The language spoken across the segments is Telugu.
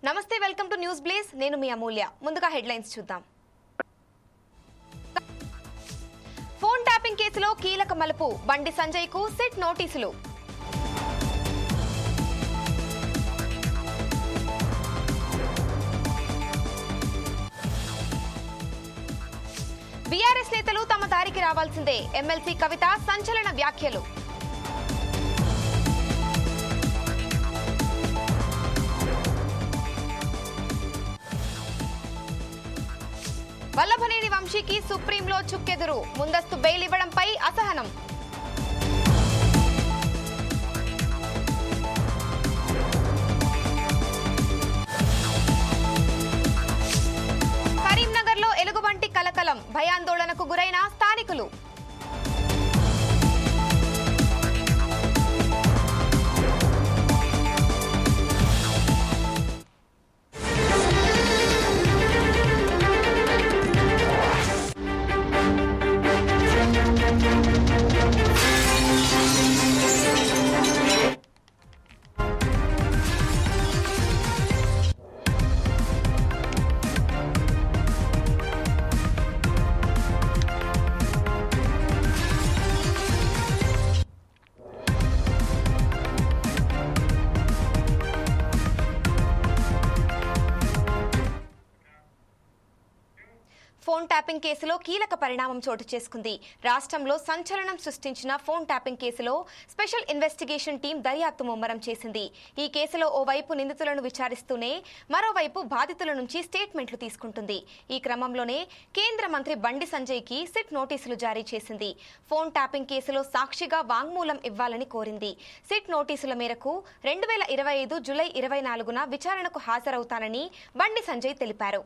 నమస్తే, వెల్కమ్ టు న్యూస్ బ్లేజ్. నేను మీ అమూల్య. ముందుగా హెడ్లైన్స్ చూద్దాం. ఫోన్ ట్యాపింగ్ కేసులో కీలక మలుపు, బండి సంజయ్ కు సిట్ నోటీసులు. బీఆర్ఎస్ నేతలు తమ దారికి రావాల్సిందే, ఎమ్మెల్సీ కవిత సంచలన వ్యాఖ్యలు. వల్లభనేని వంశీకి సుప్రీంలో చుక్కెదురు, ముందస్తు బెయిల్ ఇవ్వడంపై అసహనం. కరీంనగర్లో ఎలుగుబంటి కలకలం, భయాందోళనకు గురైన స్థానికులు. ఫోన్ ట్యాపింగ్ కేసులో కీలక పరిణామం చోటు చేసుకుంది. రాష్ట్రంలో సంచలనం సృష్టించిన ఫోన్ ట్యాపింగ్ కేసులో స్పెషల్ ఇన్వెస్టిగేషన్ టీం దర్యాప్తు ముమ్మరం చేసింది. ఈ కేసులో ఓవైపు నిందితులను విచారిస్తూనే మరోవైపు బాధితుల నుంచి స్టేట్మెంట్లు తీసుకుంటుంది. ఈ క్రమంలోనే కేంద్ర మంత్రి బండి సంజయ్ కి సిట్ నోటీసులు జారీ చేసింది. ఫోన్ ట్యాపింగ్ కేసులో సాక్షిగా వాంగ్మూలం ఇవ్వాలని కోరింది. సిట్ నోటీసుల మేరకు 2025 జూలై 24న విచారణకు హాజరవుతానని బండి సంజయ్ తెలిపారు.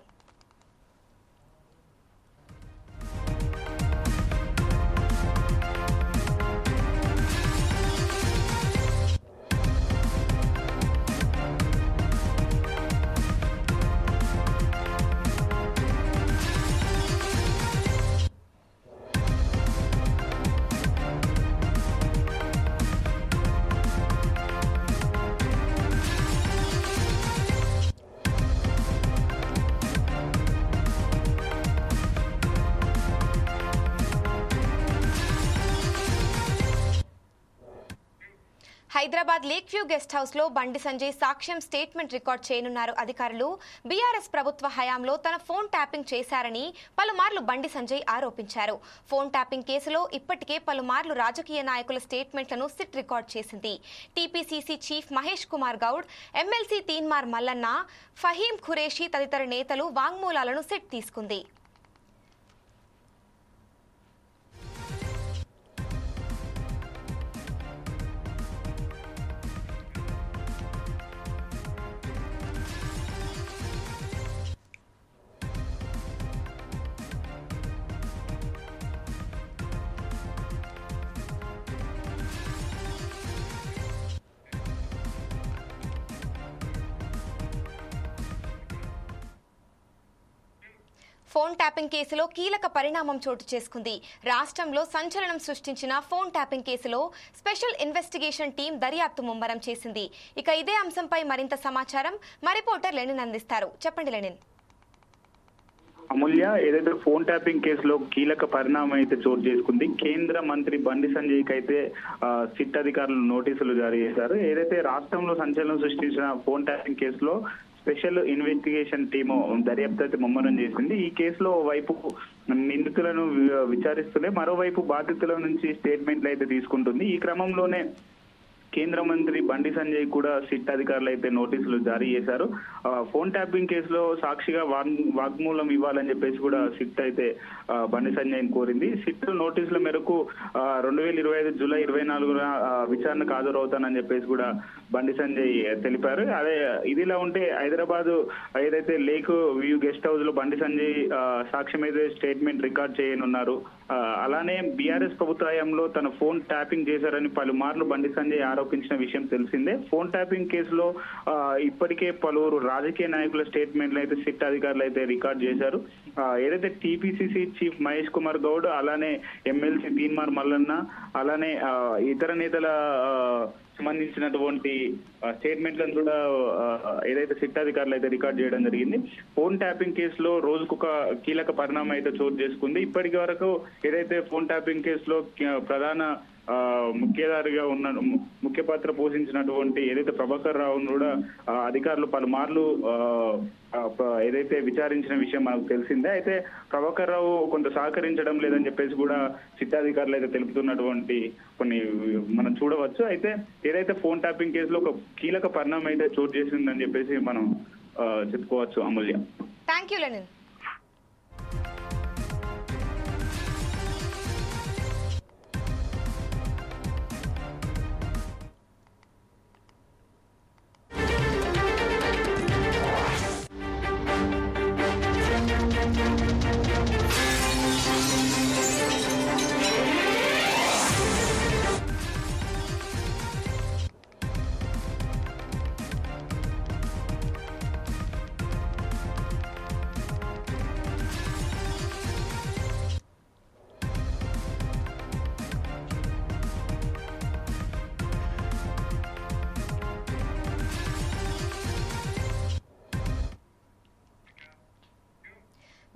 Hyderabad lake view guest house లో బండి సంజయ్ సాక్ష్యం స్టేట్మెంట్ రికార్డ్ చేయనున్నారు అధికారులు. బీఆర్ఎస్ ప్రభుత్వ హయాంలో తన ఫోన్ ట్యాపింగ్ చేశారని పలుమార్లు బండి సంజయ్ ఆరోపించారు. ఫోన్ ట్యాపింగ్ కేసులో ఇప్పటికే పలుమార్లు రాజకీయ నాయకుల స్టేట్మెంట్లను సిట్ రికార్డ్ చేసింది. TPCC chief Mahesh Kumar Goud, MLC Teenmar Mallanna, Faheem Qureshi తదితర నేతలు వాంగ్మూలాలను సిట్ తీసుకుంది. ఫోన్ ట్యాపింగ్ కేసులో కీలక పరిణామం చోటు చేసుకుంది. రాష్ట్రంలో సంచలనం సృష్టించిన ఫోన్ ట్యాపింగ్ కేసులో స్పెషల్ ఇన్వెస్టిగేషన్ టీం దర్యాప్తు ముమ్మరం చేసింది. ఇక ఇదే అంశంపై మరింత సమాచారం మా రిపోర్టర్ లెనిన్ అందిస్తారు. చెప్పండి లెనిన్. అమూల్య, ఏదైతే ఫోన్ ట్యాపింగ్ కేసులో కీలక పరిణామం అయితే చోటు చేసుకుంది. కేంద్ర మంత్రి బండి సంజయ్ కి అయితే సిట్ అధికారులు నోటీసులు జారీ చేశారు. ఏదైతే రాష్ట్రంలో సంచలనం సృష్టించిన ఫోన్ ట్యాపింగ్ కేసులో స్పెషల్ ఇన్వెస్టిగేషన్ టీము దర్యాప్తు అయితే ముమ్మరం చేసింది. ఈ కేసులో వైపు నిందితులను విచారిస్తూనే మరోవైపు బాధితుల నుంచి స్టేట్మెంట్లు అయితే తీసుకుంటుంది. ఈ క్రమంలోనే కేంద్ర మంత్రి బండి సంజయ్ కూడా సిట్ అధికారులు అయితే నోటీసులు జారీ చేశారు. ఫోన్ ట్యాపింగ్ కేసులో సాక్షిగా వాగ్మూలం ఇవ్వాలని చెప్పేసి కూడా సిట్ అయితే బండి సంజయ్ కోరింది. సిట్ నోటీసుల మేరకు 2025 జూలై 24న విచారణకు హాజరవుతానని చెప్పేసి కూడా బండి సంజయ్ తెలిపారు. అదే ఇదిలా ఉంటే హైదరాబాద్ ఏదైతే లేక్ వ్యూ గెస్ట్ హౌస్ లో బండి సంజయ్ సాక్ష్యం అయితే స్టేట్మెంట్ రికార్డ్ చేయనున్నారు. అలానే బీఆర్ఎస్ ప్రభుత్వ హయాంలో తన ఫోన్ ట్యాపింగ్ చేశారని పలుమార్లు బండి సంజయ్ ఆరోపించిన విషయం తెలిసిందే. ఫోన్ ట్యాపింగ్ కేసులో ఇప్పటికే పలువురు రాజకీయ నాయకుల స్టేట్మెంట్లు అయితే సిట్ అధికారులు అయితే రికార్డ్ చేశారు. ఏదైతే టీపీసీసీ చీఫ్ మహేష్ కుమార్ గౌడ్, అలానే ఎమ్మెల్సీ తీన్మార్ మల్లన్న, అలానే ఇతర నేతల సంబంధించినటువంటి స్టేట్మెంట్లను కూడా ఏదైతే సిట్ అధికారులు అయితే రికార్డ్ చేయడం జరిగింది. ఫోన్ ట్యాపింగ్ కేసులో రోజుకొక కీలక పరిణామం అయితే చోటు చేసుకుంది. ఇప్పటికి వరకు ఏదైతే ఫోన్ ట్యాపింగ్ కేసులో ప్రధాన ముఖ్యధారిగా ఉన్న ముఖ్య పాత్ర పోషించినటువంటి ఏదైతే ప్రభాకర్ రావును కూడా అధికారులు పలుమార్లు ఏదైతే విచారించిన విషయం మనకు తెలిసిందే. అయితే ప్రభాకర్ రావు కొంత సహకరించడం లేదని చెప్పేసి కూడా సిట్టాధికారులు అయితే తెలుపుతున్నటువంటి కొన్ని మనం చూడవచ్చు. అయితే ఏదైతే ఫోన్ ట్యాపింగ్ కేసులో ఒక కీలక పరిణామం అయితే చోటు చేసిందని చెప్పేసి మనం చెప్పుకోవచ్చు. అమూల్య, థ్యాంక్ యూ లెనిన్.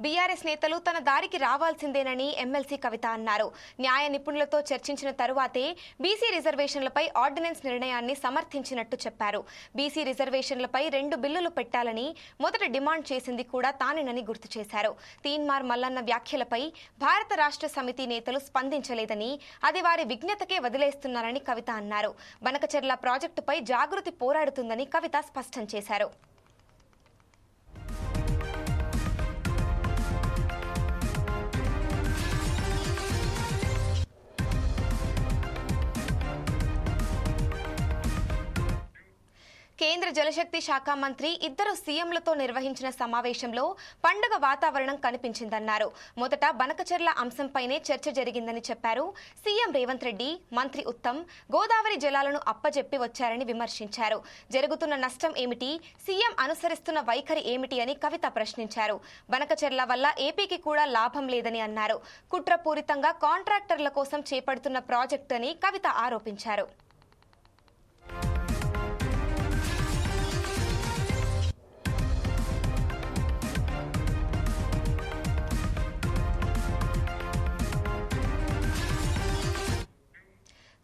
బీఆర్ఎస్ నేతలు తన దారికి రావాల్సిందేనని ఎమ్మెల్సీ కవిత అన్నారు. న్యాయ నిపుణులతో చర్చించిన తరువాతే బీసీ రిజర్వేషన్లపై ఆర్డినెన్స్ నిర్ణయాన్ని సమర్థించినట్టు చెప్పారు. బీసీ రిజర్వేషన్లపై 2 బిల్లులు పెట్టాలని మొదట డిమాండ్ చేసింది కూడా తానేనని గుర్తు చేశారు. తీన్మార్ మల్లన్న వ్యాఖ్యలపై భారత రాష్ట్ర సమితి నేతలు స్పందించలేదని, అది వారి విజ్ఞతకే వదిలేస్తున్నారని కవిత అన్నారు. బనకచెర్ల ప్రాజెక్టుపై జాగృతి పోరాడుతుందని కవిత స్పష్టం చేశారు. కేంద్ర జలశక్తి శాఖ మంత్రి ఇద్దరు సీఎంలతో నిర్వహించిన సమావేశంలో పండుగ వాతావరణం కనిపించిందన్నారు. మొదట బనకచెర్ల అంశంపైనే చర్చ జరిగిందని చెప్పారు. సీఎం రేవంత్ రెడ్డి, మంత్రి ఉత్తమ్ గోదావరి జలాలను అప్పజెప్పి వచ్చారని విమర్శించారు. జరుగుతున్న నష్టం ఏమిటి, సీఎం అనుసరిస్తున్న వైఖరి ఏమిటి అని కవిత ప్రశ్నించారు. బనకచెర్ల వల్ల ఏపీకి కూడా లాభం లేదని అన్నారు. కుట్రపూరితంగా కాంట్రాక్టర్ల కోసం చేపడుతున్న ప్రాజెక్టు అని కవిత ఆరోపించారు.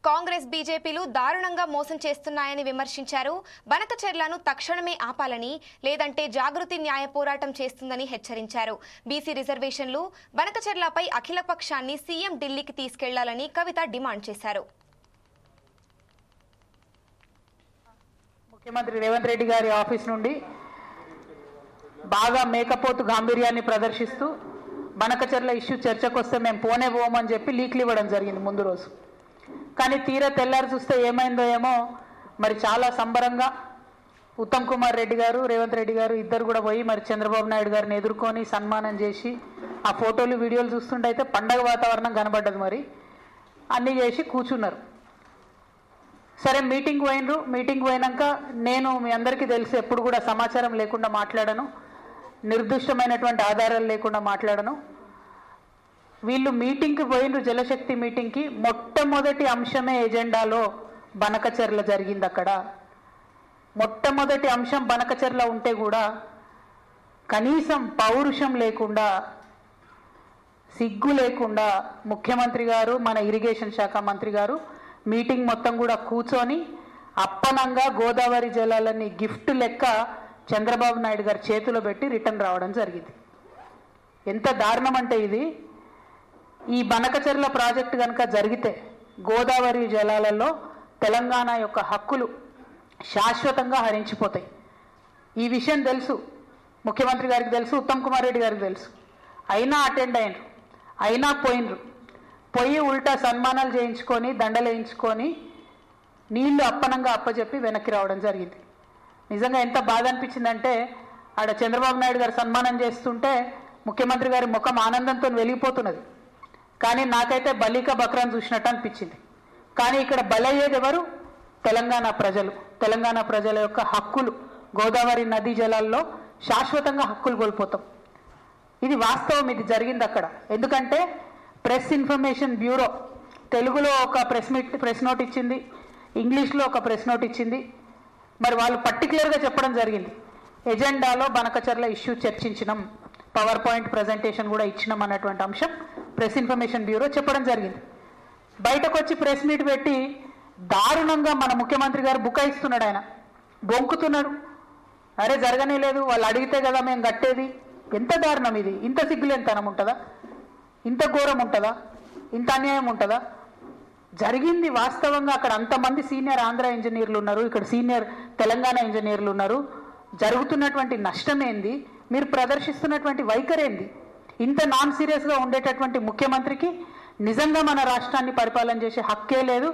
కాంగ్రెస్, బీజేపీలు దారుణంగా మోసం చేస్తున్నాయని విమర్శించారు. బనకచెర్లను తక్షణమే ఆపాలని, లేదంటే జాగృతి న్యాయ పోరాటం చేస్తుందని హెచ్చరించారు. బీసీ రిజర్వేషన్లు, బనకచెర్లపై అఖిలపక్షాన్ని సీఎం ఢిల్లీకి తీసుకెళ్లాలని కవిత డిమాండ్ చేశారు. ముఖ్యమంత్రి రేవంత్ రెడ్డి గారి ఆఫీస్ నుండి బాగా మేకపోతు గాంభీర్యాన్ని ప్రదర్శిస్తూ బనకచెర్ల ఇష్యూ చర్చకు వస్తే మేము పోమని చెప్పి లీక్లు ఇవ్వడం జరిగింది ముందు రోజు. కానీ తీరా తెల్లారి చూస్తే ఏమైందో ఏమో మరి చాలా సంబరంగా ఉత్తమ్ కుమార్ రెడ్డి గారు, రేవంత్ రెడ్డి గారు ఇద్దరు కూడా పోయి మరి చంద్రబాబు నాయుడు గారిని ఎదుర్కొని సన్మానం చేసి ఆ ఫోటోలు వీడియోలు చూస్తుంటే అయితే పండగ వాతావరణం కనబడ్డది. మరి అన్నీ చేసి కూర్చున్నారు. సరే మీటింగ్ పోయినరు. మీటింగ్ పోయినాక నేను మీ అందరికీ తెలిసి ఎప్పుడు కూడా సమాచారం లేకుండా మాట్లాడను, నిర్దిష్టమైనటువంటి ఆధారాలు లేకుండా మాట్లాడను. వీళ్ళు మీటింగ్కి పోయినరు, జలశక్తి మీటింగ్కి. మొట్టమొదటి అంశమే ఎజెండాలో బనకచెర్ల జరిగింది. అక్కడ మొట్టమొదటి అంశం బనకచెర్ల ఉంటే కూడా కనీసం పౌరుషం లేకుండా, సిగ్గు లేకుండా ముఖ్యమంత్రి గారు, మన ఇరిగేషన్ శాఖ మంత్రి గారు మీటింగ్ మొత్తం కూడా కూర్చొని అప్పనంగా గోదావరి జలాలని గిఫ్ట్ లెక్క చంద్రబాబు నాయుడు గారి చేతిలో పెట్టి రిటర్న్ రావడం జరిగింది. ఎంత దారుణం అంటే ఇది. ఈ బనకచెర్ల ప్రాజెక్టు కనుక జరిగితే గోదావరి జలాలలో తెలంగాణ యొక్క హక్కులు శాశ్వతంగా హరించిపోతాయి. ఈ విషయం తెలుసు, ముఖ్యమంత్రి గారికి తెలుసు, ఉత్తమ్ కుమార్ రెడ్డి గారికి తెలుసు. అయినా అటెండ్ అయినరు, అయినా పోయినరు. పోయి ఉల్టా సన్మానాలు చేయించుకొని, దండలు వేయించుకొని నీళ్లు అప్పనంగా అప్పచెప్పి వెనక్కి రావడం జరిగింది. నిజంగా ఎంత బాధ అనిపించిందంటే ఆడ చంద్రబాబు నాయుడు గారు సన్మానం చేస్తుంటే ముఖ్యమంత్రి గారి ముఖం ఆనందంతో వెలిగిపోతున్నది. కానీ నాకైతే బలిక బక్రాన్ చూసినట్టు అనిపించింది. కానీ ఇక్కడ బలయ్యేది ఎవరు? తెలంగాణ ప్రజలు. తెలంగాణ ప్రజల యొక్క హక్కులు, గోదావరి నదీ జలాల్లో శాశ్వతంగా హక్కులు కోల్పోతాం. ఇది వాస్తవం, ఇది జరిగింది అక్కడ. ఎందుకంటే ప్రెస్ ఇన్ఫర్మేషన్ బ్యూరో తెలుగులో ఒక ప్రెస్ నోట్ ఇచ్చింది. ఇంగ్లీష్లో ఒక ప్రెస్ నోట్ ఇచ్చింది. మరి వాళ్ళు పర్టికులర్గా చెప్పడం జరిగింది, ఎజెండాలో బనకచర్ల ఇష్యూ చర్చించినాం, పవర్ పాయింట్ ప్రజెంటేషన్ కూడా ఇచ్చినాం అన్నటువంటి అంశం ప్రెస్ ఇన్ఫర్మేషన్ బ్యూరో చెప్పడం జరిగింది. బయటకు వచ్చి ప్రెస్ మీట్ పెట్టి దారుణంగా మన ముఖ్యమంత్రి గారు బుకాయిస్తున్నాడు, ఆయన బొంకుతున్నాడు. అరే జరగనే లేదు, వాళ్ళు అడిగితే కదా మేము కట్టేది. ఎంత దారుణం ఇది! ఇంత సిగ్గులేనితనం ఉంటుందా? ఇంత ఘోరం ఉంటుందా? ఇంత అన్యాయం ఉంటుందా? జరిగింది వాస్తవంగా అక్కడ అంతమంది సీనియర్ ఆంధ్ర ఇంజనీర్లు ఉన్నారు, ఇక్కడ సీనియర్ తెలంగాణ ఇంజనీర్లు ఉన్నారు. జరుగుతున్నటువంటి నష్టం ఏంది? మీరు ప్రదర్శిస్తున్నటువంటి వైఖరి ఏంది? ఇంత నాన్ సీరియస్గా ఉండేటటువంటి ముఖ్యమంత్రికి నిజంగా మన రాష్ట్రాన్ని పరిపాలన చేసే హక్కే లేదు.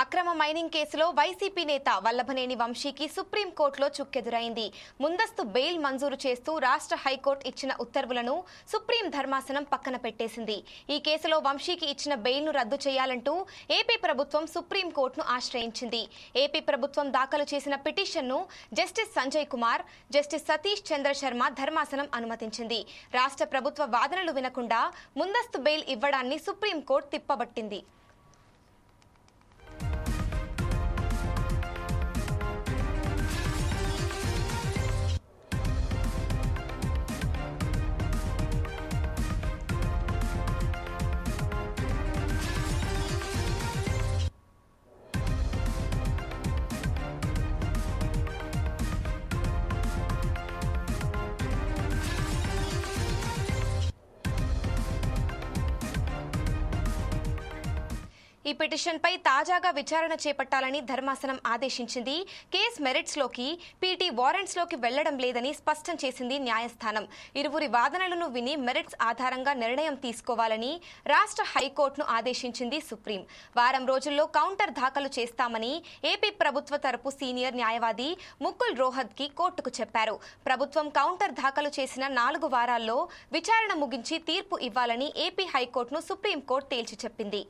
అక్రమ మైనింగ్ కేసులో వైసీపీ నేత వల్లభనేని వంశీకి సుప్రీంకోర్టులో చుక్కెదురైంది. ముందస్తు బెయిల్ మంజూరు చేస్తూ రాష్ట్ర హైకోర్టు ఇచ్చిన ఉత్తర్వులను సుప్రీం ధర్మాసనం పక్కన పెట్టేసింది. ఈ కేసులో వంశీకి ఇచ్చిన బెయిల్ను రద్దు చేయాలంటూ ఏపీ ప్రభుత్వం సుప్రీంకోర్టును ఆశ్రయించింది. ఏపీ ప్రభుత్వం దాఖలు చేసిన పిటిషన్ను జస్టిస్ సంజయ్ కుమార్, జస్టిస్ సతీష్ చంద్ర శర్మ ధర్మాసనం అనుమతించింది. రాష్ట్ర ప్రభుత్వ వాదనలు వినకుండా ముందస్తు బెయిల్ ఇవ్వడాన్ని సుప్రీంకోర్టు తిప్పబట్టింది. ఈ పిటిషన్పై తాజాగా విచారణ చేపట్టాలని ధర్మాసనం ఆదేశించింది. కేసు మెరిట్స్లోకి, పీటీ వారెంట్స్లోకి వెళ్లడం లేదని స్పష్టం చేసింది న్యాయస్థానం. ఇరువురి వాదనలను విని మెరిట్స్ ఆధారంగా నిర్ణయం తీసుకోవాలని రాష్ట్ర హైకోర్టును ఆదేశించింది సుప్రీం. వారం రోజుల్లో కౌంటర్ దాఖలు చేస్తామని ఏపీ ప్రభుత్వ తరపు సీనియర్ న్యాయవాది ముకుల్ రోహత్గి కోర్టుకు చెప్పారు. ప్రభుత్వం కౌంటర్ దాఖలు చేసిన 4 వారాల్లో విచారణ ముగించి తీర్పు ఇవ్వాలని ఏపీ హైకోర్టును సుప్రీంకోర్టు తేల్చి చెప్పింది.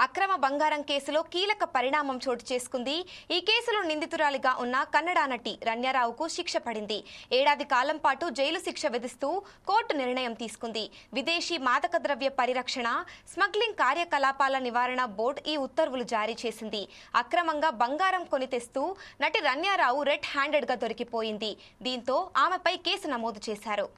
అక్రమ బంగారం కేసులో కీలక పరిణామం చోటు చేసుకుంది. ఈ కేసులో నిందితురాలిగా ఉన్న కన్నడ నటి రన్యారావుకు శిక్ష పడింది. 1 ఏడాది కాలం పాటు జైలు శిక్ష విధిస్తూ కోర్టు నిర్ణయం తీసుకుంది. విదేశీ మాదక ద్రవ్య పరిరక్షణ, స్మగ్లింగ్ కార్యకలాపాల నివారణ బోర్డు ఈ ఉత్తర్వులు జారీ చేసింది. అక్రమంగా బంగారం కొని తెస్తూ నటి రన్యారావు రెడ్ హ్యాండెడ్ గా దొరికిపోయింది. దీంతో ఆమెపై కేసు నమోదు చేశారు.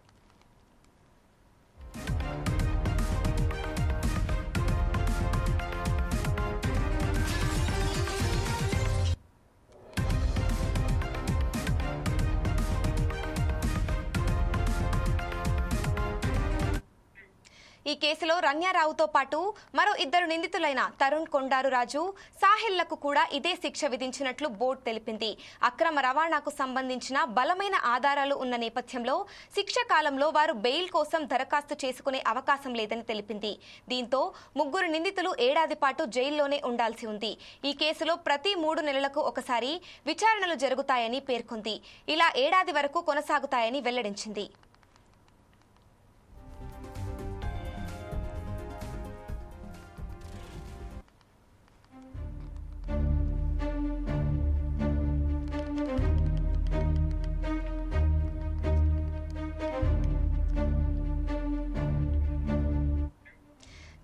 ఈ కేసులో రన్యారావుతో పాటు మరో 2 నిందితులైన తరుణ్ కొండారు రాజు, సాహిల్లకు కూడా ఇదే శిక్ష విధించినట్లు బోర్డు తెలిపింది. అక్రమ రవాణాకు సంబంధించిన బలమైన ఆధారాలు ఉన్న నేపథ్యంలో శిక్ష కాలంలో వారు బెయిల్ కోసం దరఖాస్తు చేసుకునే అవకాశం లేదని తెలిపింది. దీంతో 3 నిందితులు 1 ఏడాది పాటు జైల్లోనే ఉండాల్సి ఉంది. ఈ కేసులో ప్రతి 3 నెలలకు ఒకసారి విచారణలు జరుగుతాయని పేర్కొంది. ఇలా 1 ఏడాది వరకు కొనసాగుతాయని వెల్లడించింది.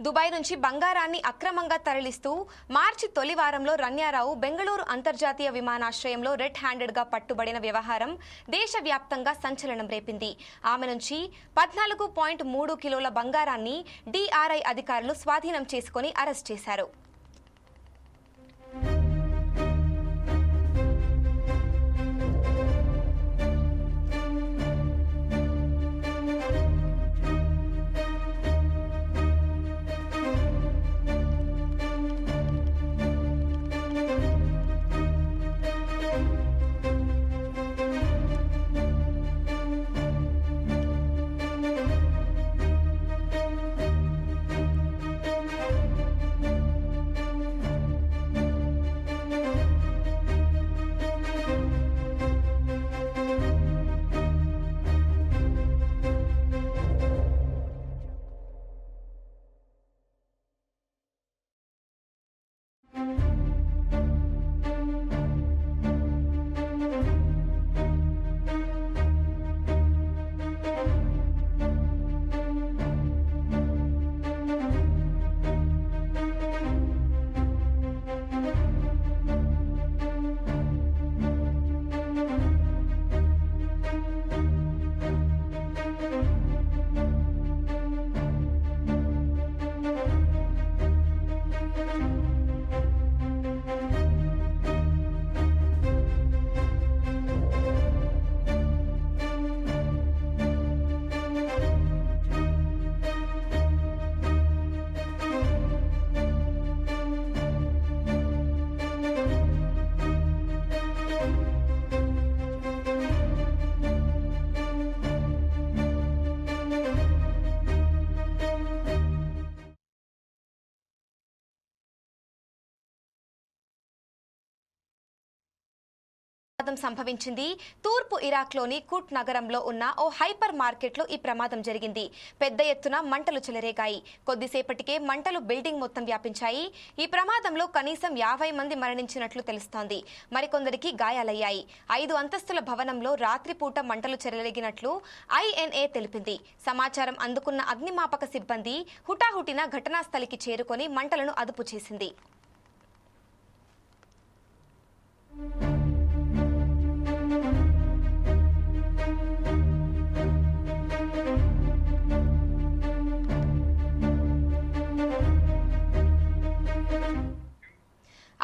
దుబాయ్ నుంచి బంగారాన్ని అక్రమంగా తరలిస్తూ మార్చి తొలి వారంలో రన్యారావు బెంగళూరు అంతర్జాతీయ విమానాశ్రయంలో రెడ్ హ్యాండెడ్గా పట్టుబడిన వ్యవహారం దేశవ్యాప్తంగా సంచలనం రేపింది. ఆమె నుంచి 14.3 కిలోల బంగారాన్ని DRI అధికారులు స్వాధీనం చేసుకుని అరెస్ట్ చేశారు. ప్రమాదం సంభవించింది. తూర్పు ఇరాక్లోని కుట్ నగరంలో ఉన్న ఓ హైపర్ మార్కెట్లో ఈ ప్రమాదం జరిగింది. పెద్ద ఎత్తున మంటలు చెలరేగాయి. కొద్దిసేపటికే మంటలు బిల్డింగ్ మొత్తం వ్యాపించాయి. ఈ ప్రమాదంలో కనీసం 50 మంది మరణించినట్లు తెలుస్తోంది. మరికొందరికి గాయాలయ్యాయి. 5 అంతస్తుల భవనంలో రాత్రిపూట మంటలు చెలరేగినట్లు INA తెలిపింది. సమాచారం అందుకున్న అగ్నిమాపక సిబ్బంది హుటాహుటిన ఘటనా స్థలికి చేరుకొని మంటలను అదుపు చేసింది.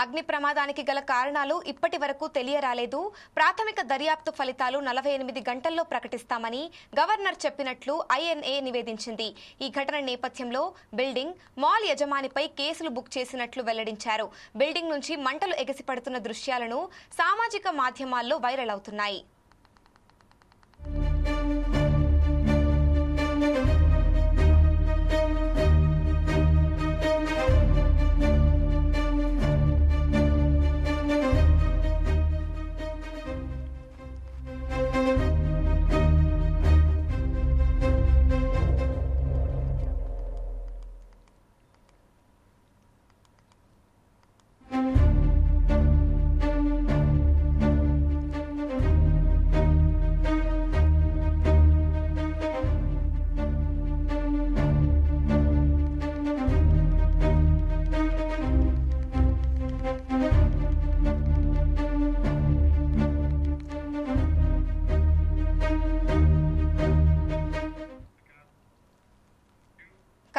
అగ్ని ప్రమాదానికి గల కారణాలు ఇప్పటి వరకు తెలియరాలేదు. ప్రాథమిక దర్యాప్తు ఫలితాలు 48 గంటల్లో ప్రకటిస్తామని గవర్నర్ చెప్పినట్లు INA నివేదించింది. ఈ ఘటన నేపథ్యంలో బిల్డింగ్, మాల్ యజమానిపై కేసులు బుక్ చేసినట్లు వెల్లడించారు. బిల్డింగ్ నుంచి మంటలు ఎగసిపడుతున్న దృశ్యాలను సామాజిక మాధ్యమాల్లో వైరల్ అవుతున్నాయి.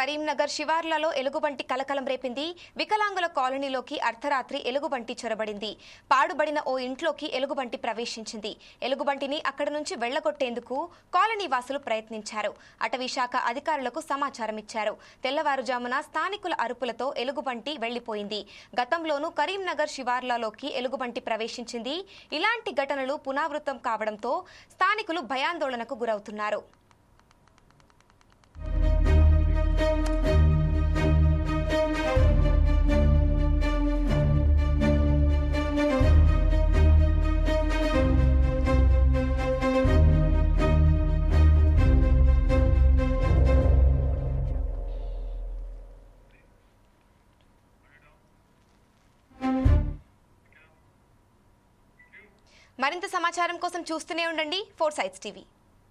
కరీంనగర్ శివార్లలో ఎలుగుబంటి కలకలం రేపింది. వికలాంగుల కాలనీలోకి అర్ధరాత్రి ఎలుగుబంటి చొరబడింది. పాడుబడిన ఓ ఇంట్లోకి ఎలుగుబంటి ప్రవేశించింది. ఎలుగుబంటిని అక్కడి నుంచి వెళ్లగొట్టేందుకు కాలనీ వాసులు ప్రయత్నించారు. అటవీశాఖ అధికారులకు సమాచారం ఇచ్చారు. తెల్లవారుజామున స్థానికుల అరుపులతో ఎలుగుబంటి వెళ్లిపోయింది. గతంలోనూ కరీంనగర్ శివార్లలోకి ఎలుగుబంటి ప్రవేశించింది. ఇలాంటి ఘటనలు పునరావృతం కావడంతో స్థానికులు భయాందోళనకు గురవుతున్నారు. మరింత సమాచారం కోసం చూస్తూనే ఉండండి 4 Sides TV.